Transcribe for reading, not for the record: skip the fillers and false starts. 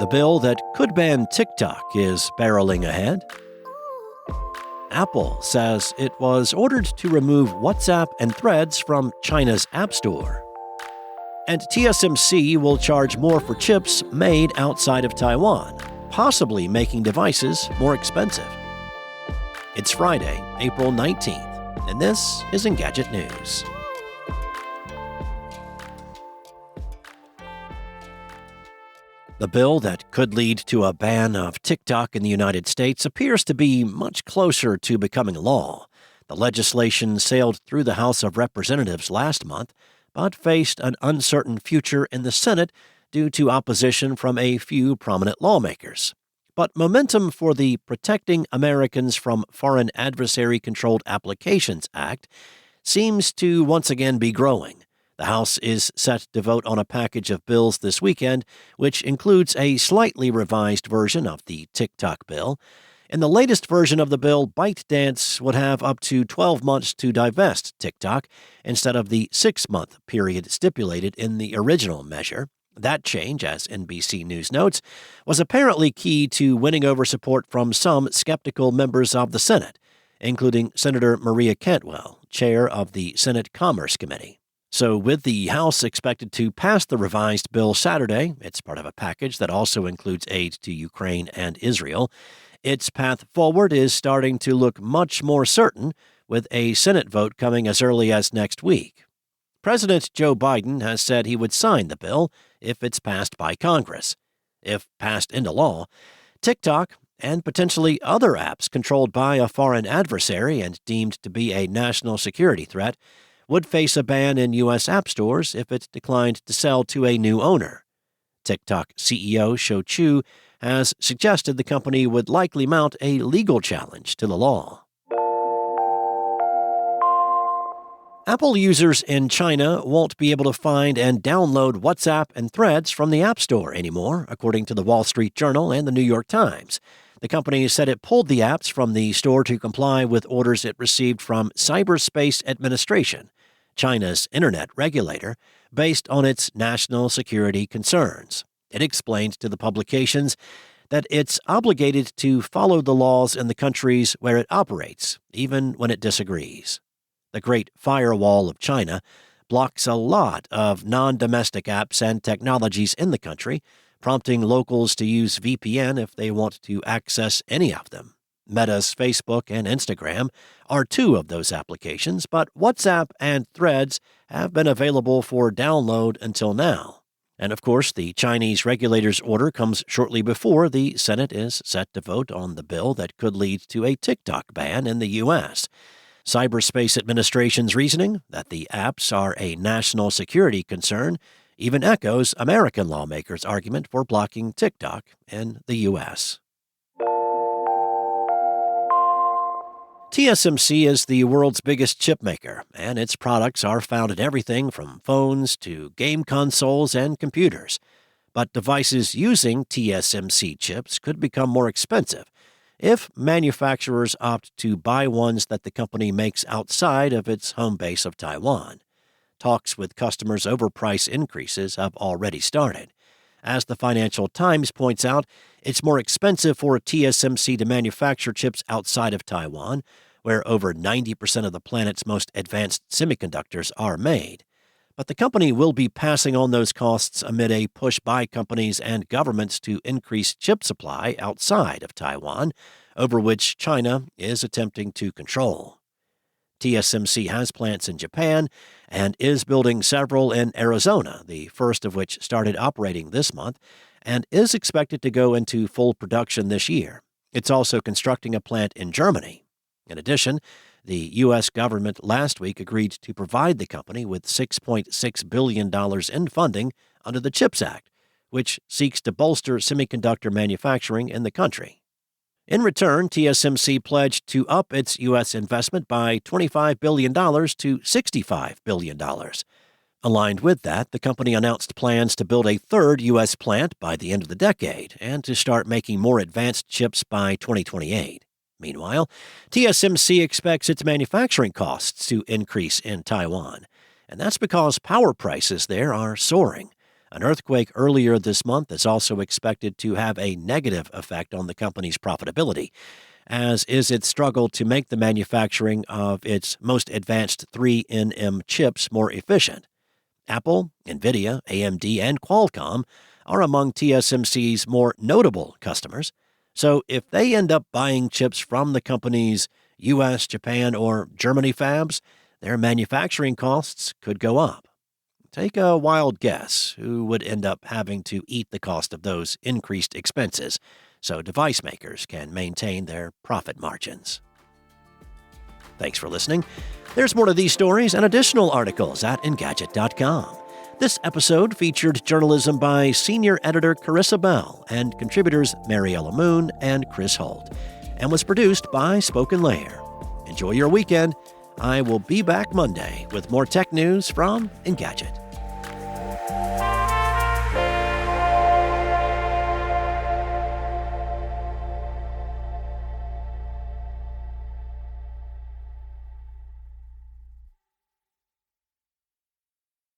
The bill that could ban TikTok is barreling ahead. Apple says it was ordered to remove WhatsApp and Threads from China's App Store. And TSMC will charge more for chips made outside of Taiwan, possibly making devices more expensive. It's Friday, April 19th, and this is Engadget News. The bill that could lead to a ban of TikTok in the United States appears to be much closer to becoming law. The legislation sailed through the House of Representatives last month, but faced an uncertain future in the Senate due to opposition from a few prominent lawmakers. But momentum for the Protecting Americans from Foreign Adversary-Controlled Applications Act seems to once again be growing. The House is set to vote on a package of bills this weekend, which includes a slightly revised version of the TikTok bill. In the latest version of the bill, ByteDance would have up to 12 months to divest TikTok instead of the 6-month period stipulated in the original measure. That change, as NBC News notes, was apparently key to winning over support from some skeptical members of the Senate, including Senator Maria Cantwell, chair of the Senate Commerce Committee. So with the House expected to pass the revised bill Saturday, it's part of a package that also includes aid to Ukraine and Israel. Its path forward is starting to look much more certain, with a Senate vote coming as early as next week. President Joe Biden has said he would sign the bill if it's passed by Congress. If passed into law, TikTok and potentially other apps controlled by a foreign adversary and deemed to be a national security threat would face a ban in U.S. app stores if it declined to sell to a new owner. TikTok CEO Shou Chew has suggested the company would likely mount a legal challenge to the law. Apple users in China won't be able to find and download WhatsApp and Threads from the App Store anymore, according to the Wall Street Journal and the New York Times. The company said it pulled the apps from the store to comply with orders it received from Cyberspace Administration, China's internet regulator, based on its national security concerns. It explained to the publications that it's obligated to follow the laws in the countries where it operates, even when it disagrees. The Great Firewall of China blocks a lot of non-domestic apps and technologies in the country, prompting locals to use VPN if they want to access any of them. Meta's Facebook and Instagram are two of those applications, but WhatsApp and Threads have been available for download until now. And of course, the Chinese regulator's order comes shortly before the Senate is set to vote on the bill that could lead to a TikTok ban in the U.S. Cyberspace Administration's reasoning that the apps are a national security concern even echoes American lawmakers' argument for blocking TikTok in the U.S. TSMC is the world's biggest chip maker, and its products are found in everything from phones to game consoles and computers. But devices using TSMC chips could become more expensive if manufacturers opt to buy ones that the company makes outside of its home base of Taiwan. Talks with customers over price increases have already started. As the Financial Times points out, it's more expensive for TSMC to manufacture chips outside of Taiwan, where over 90% of the planet's most advanced semiconductors are made. But the company will be passing on those costs amid a push by companies and governments to increase chip supply outside of Taiwan, over which China is attempting to control. TSMC has plants in Japan and is building several in Arizona, the first of which started operating this month, and is expected to go into full production this year. It's also constructing a plant in Germany. In addition, the U.S. government last week agreed to provide the company with $6.6 billion in funding under the CHIPS Act, which seeks to bolster semiconductor manufacturing in the country. In return, TSMC pledged to up its U.S. investment by $25 billion to $65 billion. Aligned with that, the company announced plans to build a third U.S. plant by the end of the decade and to start making more advanced chips by 2028. Meanwhile, TSMC expects its manufacturing costs to increase in Taiwan, and that's because power prices there are soaring. An earthquake earlier this month is also expected to have a negative effect on the company's profitability, as is its struggle to make the manufacturing of its most advanced 3nm chips more efficient. Apple, NVIDIA, AMD, and Qualcomm are among TSMC's more notable customers, so if they end up buying chips from the company's U.S., Japan, or Germany fabs, their manufacturing costs could go up. Take a wild guess who would end up having to eat the cost of those increased expenses so device makers can maintain their profit margins. Thanks for listening. There's more to these stories and additional articles at Engadget.com. This episode featured journalism by senior editor Carissa Bell and contributors Mariella Moon and Chris Holt, and was produced by Spoken Layer. Enjoy your weekend. I will be back Monday with more tech news from Engadget.